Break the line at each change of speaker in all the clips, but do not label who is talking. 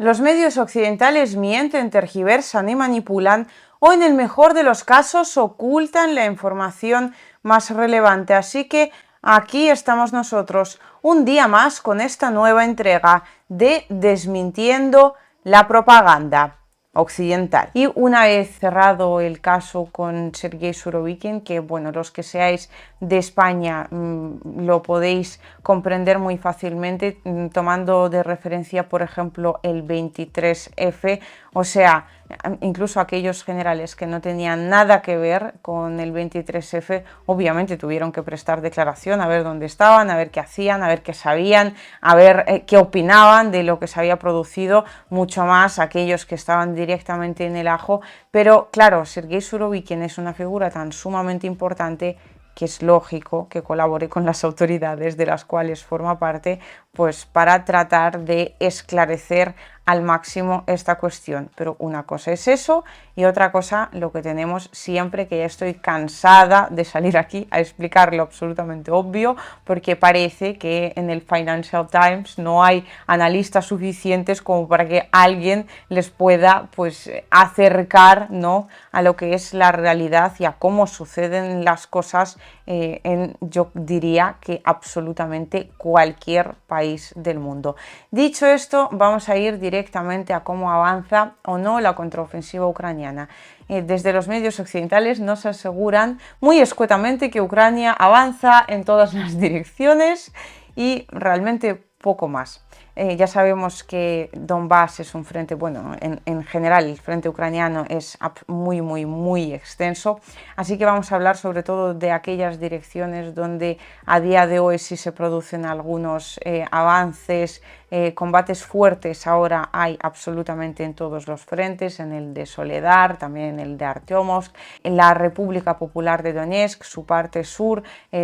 Los medios occidentales mienten, tergiversan y manipulan, o en el mejor de los casos ocultan la información más relevante. Así que aquí estamos nosotros, un día más con esta nueva entrega de Desmintiendo la propaganda occidental. Y una vez cerrado el caso con Sergei Surovikin, que bueno, los que seáis de España lo podéis comprender muy fácilmente tomando de referencia, por ejemplo, el 23F, o sea, incluso aquellos generales que no tenían nada que ver con el 23F, obviamente tuvieron que prestar declaración, a ver dónde estaban, a ver qué hacían, a ver qué sabían, a ver qué opinaban de lo que se había producido, mucho más aquellos que estaban directamente en el ajo. Pero claro, Sergei Surovikin es una figura tan sumamente importante que es lógico que colabore con las autoridades de las cuales forma parte, pues para tratar de esclarecer al máximo esta cuestión. Pero una cosa es eso y otra cosa lo que tenemos siempre, que ya estoy cansada de salir aquí a explicar lo absolutamente obvio, porque parece que en el Financial Times no hay analistas suficientes como para que alguien les pueda pues acercar, ¿no?, a lo que es la realidad y a cómo suceden las cosas yo diría que absolutamente cualquier país del mundo. Dicho esto, vamos a ir directamente a cómo avanza o no la contraofensiva ucraniana. Desde los medios occidentales nos aseguran muy escuetamente que Ucrania avanza en todas las direcciones y realmente poco más. Ya sabemos que Donbass es un frente, bueno, en general el frente ucraniano es muy extenso, así que vamos a hablar sobre todo de aquellas direcciones donde a día de hoy sí se producen algunos avances, combates fuertes ahora hay absolutamente en todos los frentes, en el de Soledar, también en el de Artyomovsk, en la República Popular de Donetsk, su parte sur,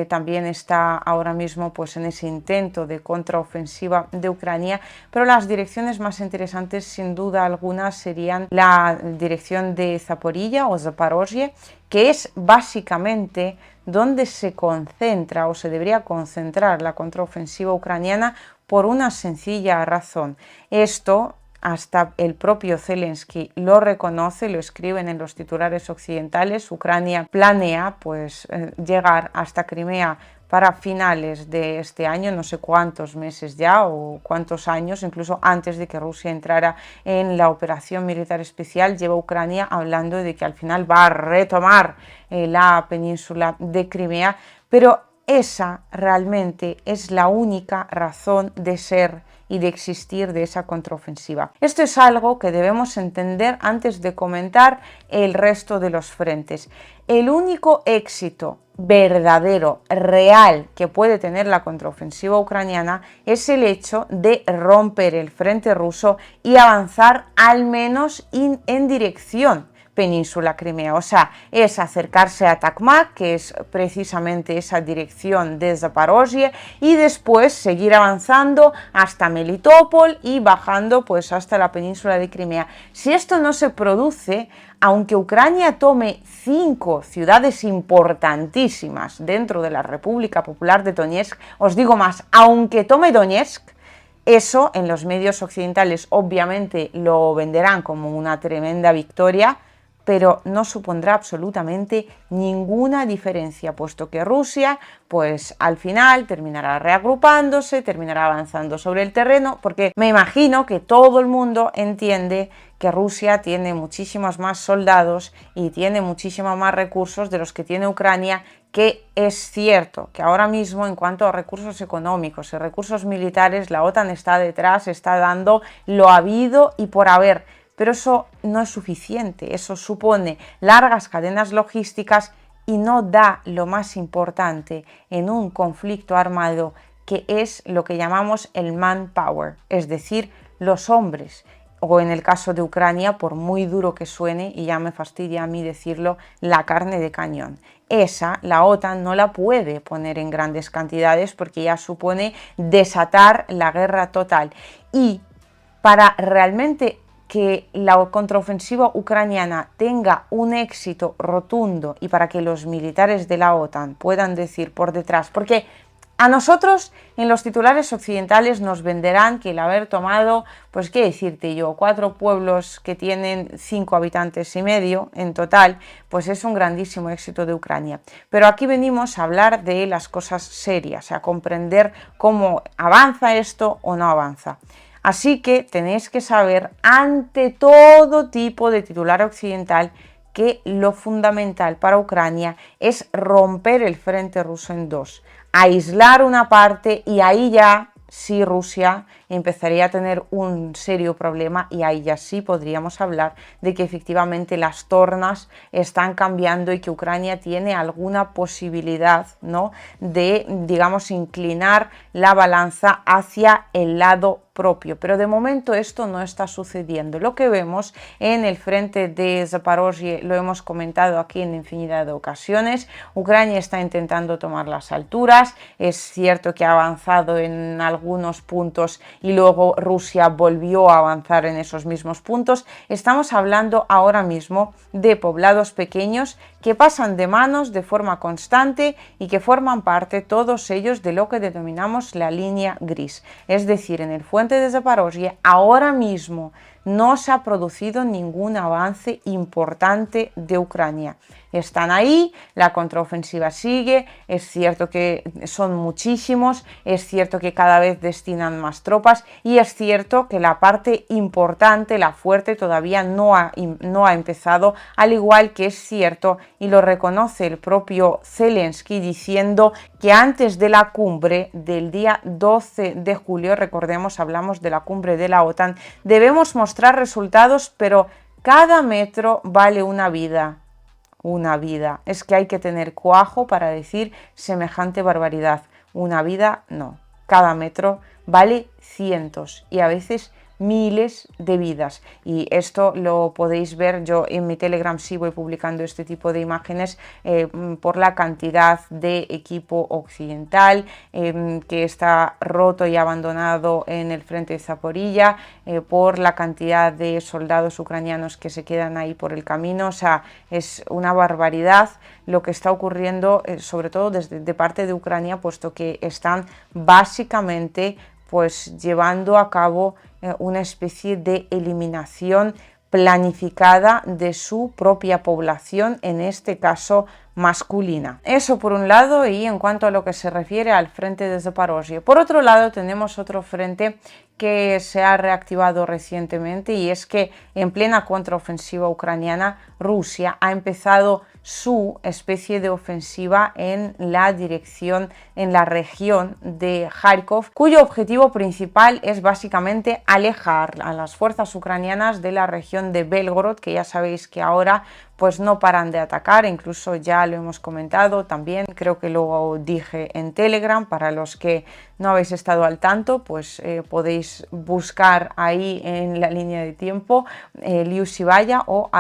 también está ahora mismo pues en ese intento de contraofensiva de Ucrania, pero las direcciones más interesantes sin duda alguna serían la dirección de Zaporilla o Zaporozhye, que es básicamente donde se concentra o se debería concentrar la contraofensiva ucraniana por una sencilla razón. Esto hasta el propio Zelensky lo reconoce, lo escriben en los titulares occidentales. Ucrania planea pues llegar hasta Crimea para finales de este año, no sé cuántos meses ya o cuántos años, incluso antes de que Rusia entrara en la operación militar especial, lleva Ucrania hablando de que al final va a retomar la península de Crimea, pero esa realmente es la única razón de ser y de existir de esa contraofensiva. Esto es algo que debemos entender antes de comentar el resto de los frentes. El único éxito verdadero, real, que puede tener la contraofensiva ucraniana es el hecho de romper el frente ruso y avanzar al menos en dirección península Crimea, o sea, es acercarse a Takmak, que es precisamente esa dirección de Zaporozhye, y después seguir avanzando hasta Melitopol y bajando pues hasta la península de Crimea. Si esto no se produce, aunque Ucrania tome 5 ciudades importantísimas dentro de la República Popular de Donetsk, os digo más, aunque tome Donetsk, eso en los medios occidentales obviamente lo venderán como una tremenda victoria, pero no supondrá absolutamente ninguna diferencia, puesto que Rusia, pues al final terminará reagrupándose, terminará avanzando sobre el terreno, porque me imagino que todo el mundo entiende que Rusia tiene muchísimos más soldados y tiene muchísimos más recursos de los que tiene Ucrania, que es cierto que ahora mismo en cuanto a recursos económicos y recursos militares, la OTAN está detrás, está dando lo habido y por haber. Pero eso no es suficiente, eso supone largas cadenas logísticas y no da lo más importante en un conflicto armado, que es lo que llamamos el manpower, es decir, los hombres, o en el caso de Ucrania, por muy duro que suene, y ya me fastidia a mí decirlo, la carne de cañón. Esa, la OTAN no la puede poner en grandes cantidades porque ya supone desatar la guerra total. Y para realmente que la contraofensiva ucraniana tenga un éxito rotundo y para que los militares de la OTAN puedan decir por detrás, porque A nosotros en los titulares occidentales nos venderán que el haber tomado, pues qué decirte yo, 4 pueblos que tienen 5 habitantes y medio en total, pues es un grandísimo éxito de Ucrania. Pero aquí venimos a hablar de las cosas serias, a comprender cómo avanza esto o no avanza. Así que tenéis que saber ante todo tipo de titular occidental que lo fundamental para Ucrania es romper el frente ruso en dos, aislar una parte y ahí ya sí Rusia empezaría a tener un serio problema y ahí ya sí podríamos hablar de que efectivamente las tornas están cambiando y que Ucrania tiene alguna posibilidad, ¿no?, de, digamos, inclinar la balanza hacia el lado propio, pero de momento esto no está sucediendo. Lo que vemos en el frente de Zaporozhye, lo hemos comentado aquí en infinidad de ocasiones, Ucrania está intentando tomar las alturas, es cierto que ha avanzado en algunos puntos y luego Rusia volvió a avanzar en esos mismos puntos. Estamos hablando ahora mismo de poblados pequeños que pasan de manos de forma constante y que forman parte todos ellos de lo que denominamos la línea gris, es decir, en el fuerte de Zaporozhye ahora mismo no se ha producido ningún avance importante de Ucrania. Están ahí, la contraofensiva sigue, es cierto que son muchísimos, es cierto que cada vez destinan más tropas y es cierto que la parte importante, la fuerte, todavía no ha empezado, al igual que es cierto, y lo reconoce el propio Zelensky diciendo que antes de la cumbre del día 12 de julio, recordemos, hablamos de la cumbre de la OTAN, debemos mostrar resultados, pero cada metro vale una vida. Una vida. Es que hay que tener cuajo para decir semejante barbaridad. Una vida no. Cada metro vale cientos y a veces miles de vidas, y esto lo podéis ver, yo en mi Telegram sí voy publicando este tipo de imágenes por la cantidad de equipo occidental que está roto y abandonado en el frente de Zaporilla, por la cantidad de soldados ucranianos que se quedan ahí por el camino. O sea, es una barbaridad lo que está ocurriendo, sobre todo de parte de Ucrania, puesto que están básicamente pues llevando a cabo una especie de eliminación planificada de su propia población, en este caso masculina. Eso por un lado, y en cuanto a lo que se refiere al frente de Zaporozhye. Por otro lado, tenemos otro frente que se ha reactivado recientemente, y es que en plena contraofensiva ucraniana, Rusia ha empezado su especie de ofensiva en la dirección, en la región de Kharkov, cuyo objetivo principal es básicamente alejar a las fuerzas ucranianas de la región de Belgorod, que ya sabéis que ahora pues no paran de atacar, incluso ya lo hemos comentado también, creo que lo dije en Telegram, para los que no habéis estado al tanto, pues podéis buscar ahí en la línea de tiempo Liusivaya o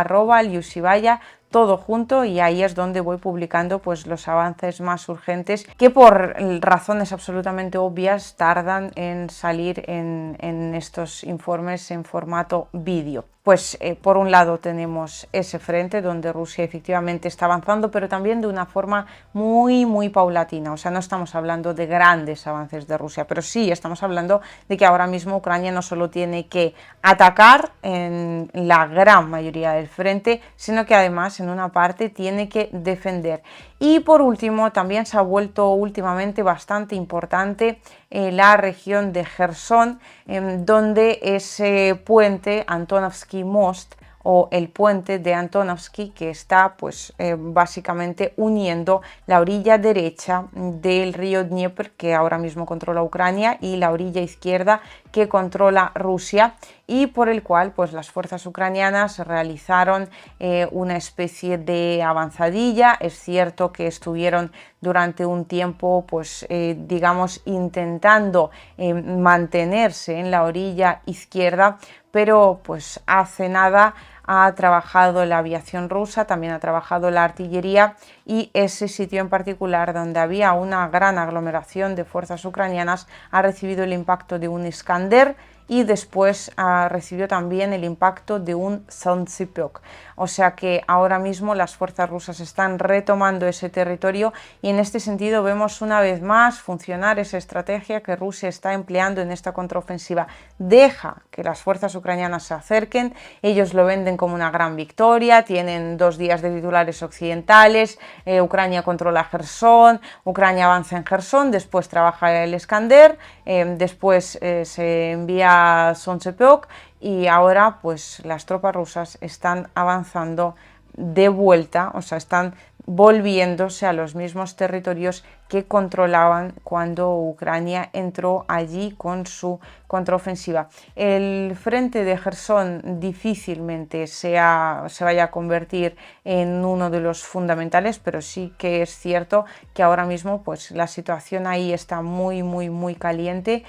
@Liusivaya, todo junto, y ahí es donde voy publicando pues los avances más urgentes que por razones absolutamente obvias tardan en salir en estos informes en formato vídeo. Pues por un lado tenemos ese frente donde Rusia efectivamente está avanzando, pero también de una forma muy paulatina. O sea, no estamos hablando de grandes avances de Rusia, pero sí estamos hablando de que ahora mismo Ucrania no solo tiene que atacar en la gran mayoría del frente, sino que además en una parte tiene que defender. Y por último, también se ha vuelto últimamente bastante importante la región de Jersón, donde ese puente Antonovsky Most, o el puente de Antonovsky, que está pues básicamente uniendo la orilla derecha del río Dnieper, que ahora mismo controla Ucrania, y la orilla izquierda que controla Rusia, y por el cual pues las fuerzas ucranianas realizaron una especie de avanzadilla. Es cierto que estuvieron durante un tiempo pues digamos intentando mantenerse en la orilla izquierda, pero pues hace nada ha trabajado la aviación rusa, también ha trabajado la artillería, y ese sitio en particular donde había una gran aglomeración de fuerzas ucranianas ha recibido el impacto de un Iskander y después recibió también el impacto de un Solntsepiok. O sea que ahora mismo las fuerzas rusas están retomando ese territorio y en este sentido vemos una vez más funcionar esa estrategia que Rusia está empleando en esta contraofensiva. Deja que las fuerzas ucranianas se acerquen, ellos lo venden como una gran victoria, tienen 2 días de titulares occidentales, Ucrania controla Jersón, Ucrania avanza en Jersón, después trabaja el Iskander, después se envía Solntsepiok y ahora pues las tropas rusas están avanzando de vuelta, o sea, están volviéndose a los mismos territorios que controlaban cuando Ucrania entró allí con su contraofensiva. El frente de Jersón difícilmente se vaya a convertir en uno de los fundamentales, pero sí que es cierto que ahora mismo pues la situación ahí está muy caliente,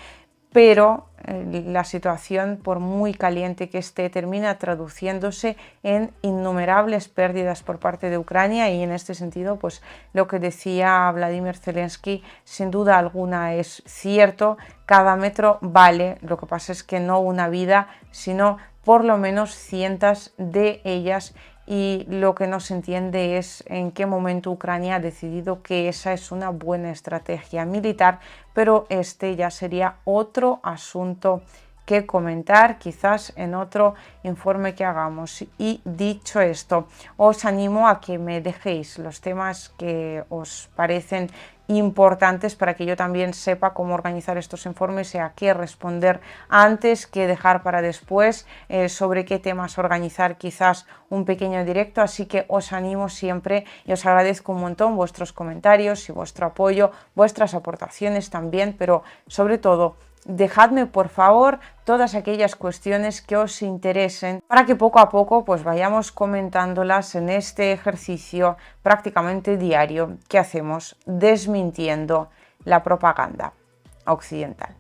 pero la situación, por muy caliente que esté, termina traduciéndose en innumerables pérdidas por parte de Ucrania y en este sentido, pues lo que decía Vladimir Zelensky, sin duda alguna es cierto, cada metro vale, lo que pasa es que no una vida, sino por lo menos cientos de ellas, y lo que no se entiende es en qué momento Ucrania ha decidido que esa es una buena estrategia militar, pero este ya sería otro asunto que comentar, quizás en otro informe que hagamos. Y dicho esto, os animo a que me dejéis los temas que os parecen importantes para que yo también sepa cómo organizar estos informes y a qué responder antes, qué dejar para después, sobre qué temas organizar quizás un pequeño directo, así que os animo siempre y os agradezco un montón vuestros comentarios y vuestro apoyo, vuestras aportaciones también, pero sobre todo dejadme por favor todas aquellas cuestiones que os interesen para que poco a poco pues vayamos comentándolas en este ejercicio prácticamente diario que hacemos desmintiendo la propaganda occidental.